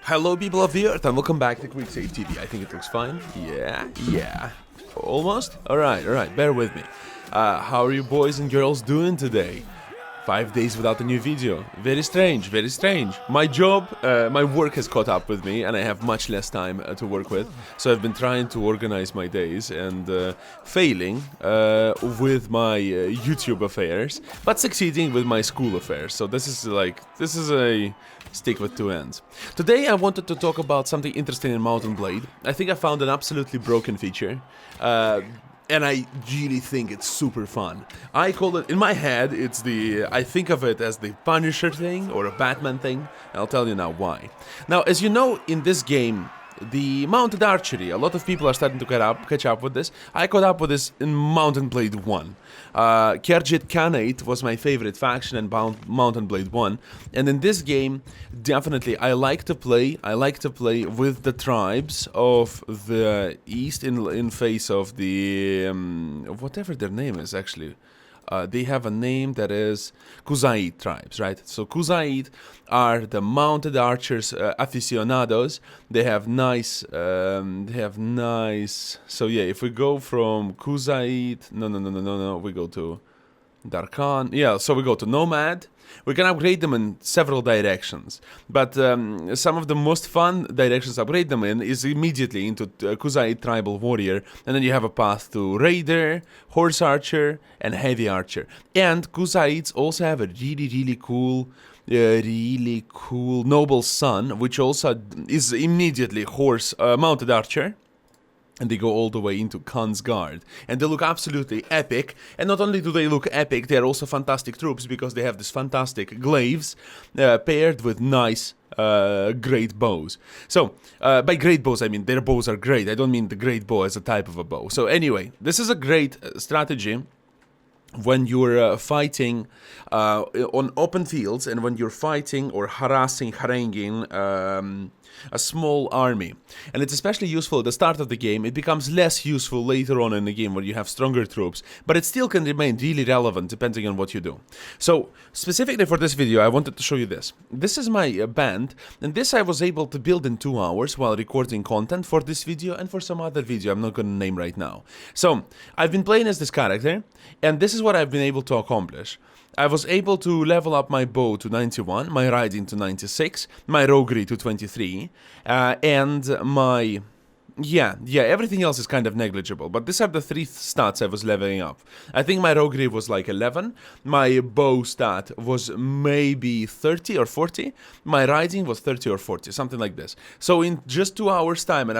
Hello people of the earth and welcome back to QuickSaveTV. I think it looks fine. Yeah. Almost? Alright, bear with me. How are you boys and girls doing today? 5 days without a new video. Very strange. My job, my work has caught up with me and I have much less time to work with. So I've been trying to organize my days and failing with my YouTube affairs, but succeeding with my school affairs. So this is a stick with two ends. Today I wanted to talk about something interesting in Mount&Blade. I think I found an absolutely broken feature. And I really think it's super fun. I call it, in my head, I think of it as the Punisher thing or a Batman thing. I'll tell you now why. Now, as you know, in this game, the mounted archery, a lot of people are starting to catch up with this. I caught up with this in Mount&Blade 1. Khergit Khanate was my favorite faction in Mount&Blade 1. And in this game, definitely, I like to play with the tribes of the East in face of the, whatever their name is, actually. They have a name that is Kuzaid tribes, right? So Kuzaid are the mounted archers aficionados. They have nice, so yeah, if we go from Kuzaid, no, we go to Darkhan. Yeah, so we go to Nomad. We can upgrade them in several directions, but some of the most fun directions to upgrade them in is immediately into Kuzaid Tribal Warrior, and then you have a path to Raider, Horse Archer, and Heavy Archer. And Kuzaids also have a really cool Noble Son, which also is immediately Horse Mounted Archer. And they go all the way into Khan's Guard. And they look absolutely epic. And not only do they look epic, they are also fantastic troops because they have these fantastic glaives paired with nice great bows. So, by great bows, I mean their bows are great. I don't mean the great bow as a type of a bow. So anyway, this is a great strategy when you're fighting on open fields and when you're fighting or haranguing a small army. And it's especially useful at the start of the game. It becomes less useful later on in the game where you have stronger troops, but it still can remain really relevant depending on what you do. So, specifically for this video, I wanted to show you this. This is my band, and this I was able to build in 2 hours while recording content for this video and for some other video I'm not going to name right now. So, I've been playing as this character, and this is what I've been able to accomplish. I was able to level up my bow to 91, my riding to 96, my roguery to 23, and my... Yeah, everything else is kind of negligible, but these are the 3 stats I was leveling up. I think my roguery was like 11, my bow stat was maybe 30 or 40, my riding was 30 or 40, something like this. So in just 2 hours time, and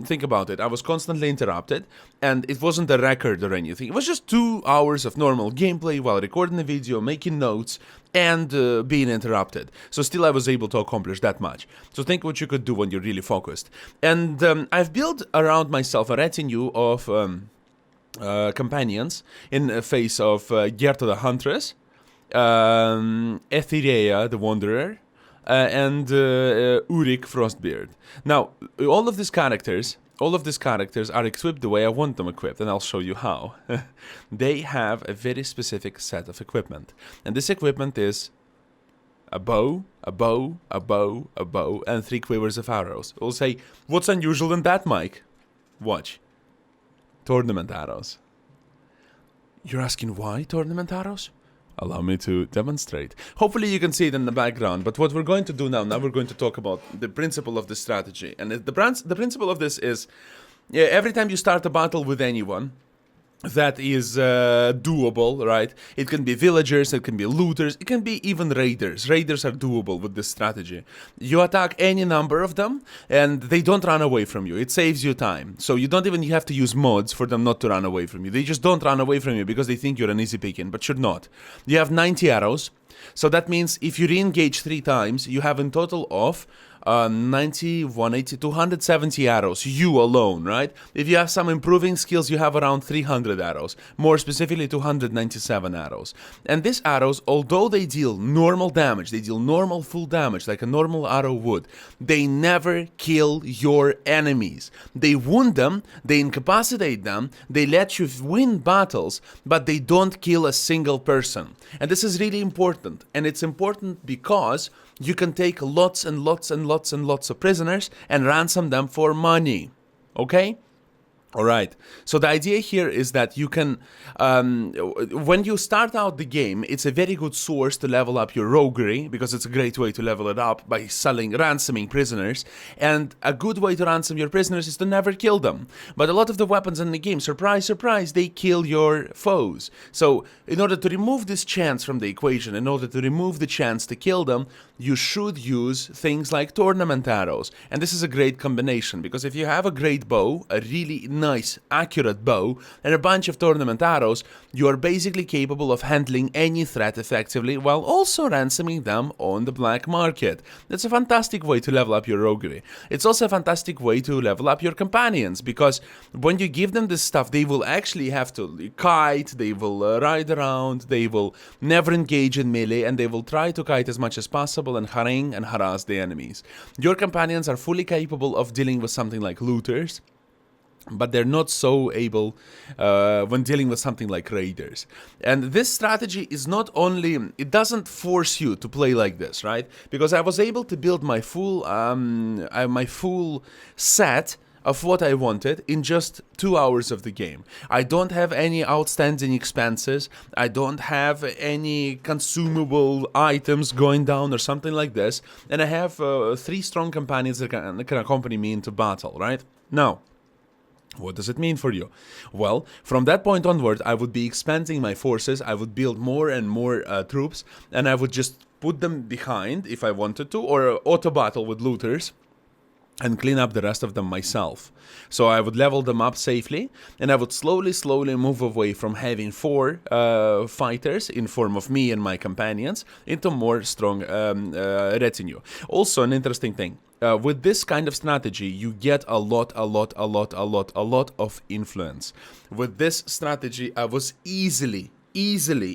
think about it, I was constantly interrupted, and it wasn't a record or anything. It was just 2 hours of normal gameplay while recording the video, making notes, and being interrupted. So still I was able to accomplish that much. So think what you could do when you're really focused. And I've built around myself a retinue of companions in the face of Gerta the Huntress, Etherea the Wanderer, and Urik Frostbeard. Now, all of these characters are equipped the way I want them equipped, and I'll show you how. They have a very specific set of equipment. And this equipment is a bow, and 3 quivers of arrows. We'll say, what's unusual in that, Mike? Watch. Tournament arrows. You're asking why tournament arrows? Allow me to demonstrate. Hopefully you can see it in the background, but what we're going to do now we're going to talk about the principle of this strategy. And the principle of this is, every time you start a battle with anyone, that is doable, right? It can be villagers, it can be looters, it can be even raiders. Raiders are doable with this strategy. You attack any number of them, and they don't run away from you. It saves you time. So you don't even have to use mods for them not to run away from you. They just don't run away from you because they think you're an easy picking, but you're not. You have 90 arrows, so that means if you re-engage 3 times, you have in total of 90, 180, 270 arrows, you alone, right? If you have some improving skills, you have around 300 arrows, more specifically 297 arrows. And these arrows, although they deal normal damage, they deal normal full damage like a normal arrow would, they never kill your enemies. They wound them, they incapacitate them, they let you win battles, but they don't kill a single person. And this is really important, and it's important because you can take lots and lots and lots and lots of prisoners and ransom them for money. Okay? Alright, so the idea here is that you can, when you start out the game, it's a very good source to level up your roguery, because it's a great way to level it up by ransoming prisoners, and a good way to ransom your prisoners is to never kill them. But a lot of the weapons in the game, surprise, surprise, they kill your foes. So, in order to remove this chance from the equation, in order to remove the chance to kill them, you should use things like tournament arrows. And this is a great combination, because if you have a great bow, a really nice, accurate bow, and a bunch of tournament arrows, you are basically capable of handling any threat effectively while also ransoming them on the black market. That's a fantastic way to level up your roguery. It's also a fantastic way to level up your companions, because when you give them this stuff, they will actually have to kite, they will ride around, they will never engage in melee, and they will try to kite as much as possible and harangue and harass the enemies. Your companions are fully capable of dealing with something like looters, but they're not so able when dealing with something like raiders. And this strategy is not only, it doesn't force you to play like this, right? Because I was able to build my full set of what I wanted in just 2 hours of the game. I don't have any outstanding expenses, I don't have any consumable items going down or something like this, and I have 3 strong companions that can accompany me into battle, right? Now, what does it mean for you? Well, from that point onward, I would be expanding my forces, I would build more and more troops, and I would just put them behind if I wanted to, or auto-battle with looters, and clean up the rest of them myself. So I would level them up safely, and I would slowly move away from having 4 fighters in form of me and my companions into more strong retinue. Also, an interesting thing. With this kind of strategy, you get a lot of influence. With this strategy, I was easily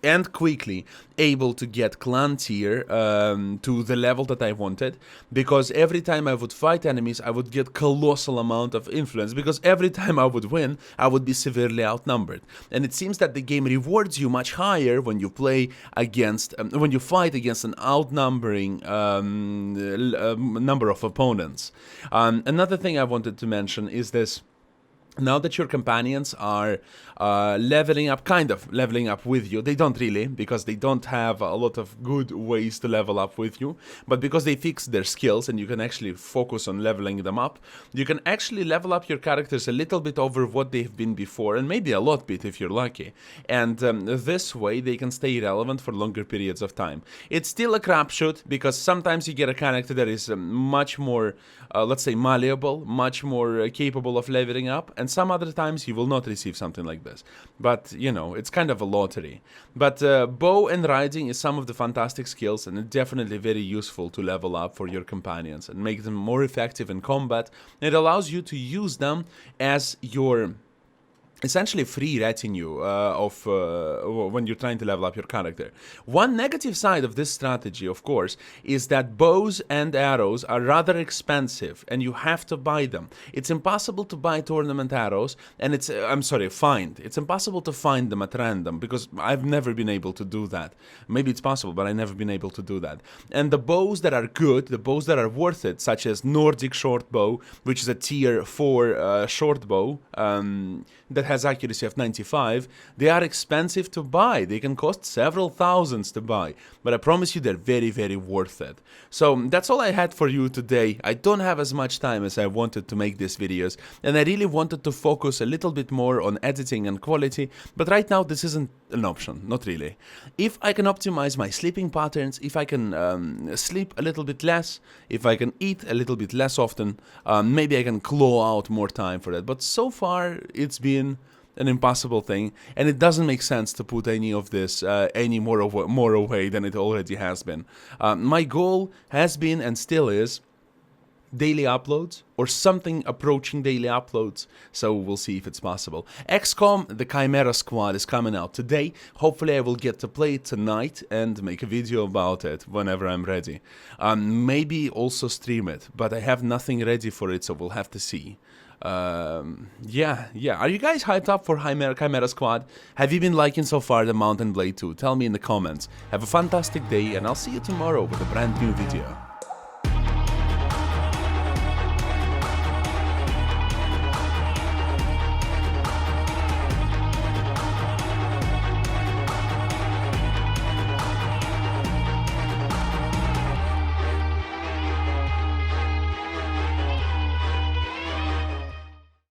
and quickly able to get clan tier to the level that I wanted, because every time I would fight enemies, I would get colossal amount of influence, because every time I would win, I would be severely outnumbered. And it seems that the game rewards you much higher when you play against, when you fight against an outnumbering number of opponents. Another thing I wanted to mention is this. Now that your companions are leveling up, kind of leveling up with you, they don't really, because they don't have a lot of good ways to level up with you, but because they fixed their skills and you can actually focus on leveling them up, you can actually level up your characters a little bit over what they've been before, and maybe a lot bit if you're lucky, and this way they can stay relevant for longer periods of time. It's still a crapshoot, because sometimes you get a character that is much more, let's say, malleable, much more capable of leveling up, and some other times you will not receive something like this. But, you know, it's kind of a lottery. But bow and riding is some of the fantastic skills, and it's definitely very useful to level up for your companions and make them more effective in combat. It allows you to use them as your essentially free retinue when you're trying to level up your character. One negative side of this strategy, of course, is that bows and arrows are rather expensive, and you have to buy them. It's impossible to buy tournament arrows, and it's impossible to find them at random, because I've never been able to do that. Maybe it's possible, but I've never been able to do that. And the bows that are good, the bows that are worth it, such as Nordic short bow, which is a tier 4 short bow, that has accuracy of 95, they are expensive to buy. They can cost several thousands to buy, but I promise you they're very worth it. So that's all I had for you today. I don't have as much time as I wanted to make these videos, and I really wanted to focus a little bit more on editing and quality, but right now this isn't an option, not really. If I can optimize my sleeping patterns, if I can sleep a little bit less, if I can eat a little bit less often, maybe I can claw out more time for that. But so far it's been an impossible thing, and it doesn't make sense to put any of this any more away than it already has been. My goal has been and still is daily uploads, or something approaching daily uploads, so we'll see if it's possible. XCOM, the Chimera Squad, is coming out today. Hopefully I will get to play it tonight and make a video about it whenever I'm ready. Maybe also stream it, but I have nothing ready for it, so we'll have to see. Yeah. Are you guys hyped up for Chimera Squad? Have you been liking so far the Mount&Blade 2? Tell me in the comments. Have a fantastic day, and I'll see you tomorrow with a brand new video.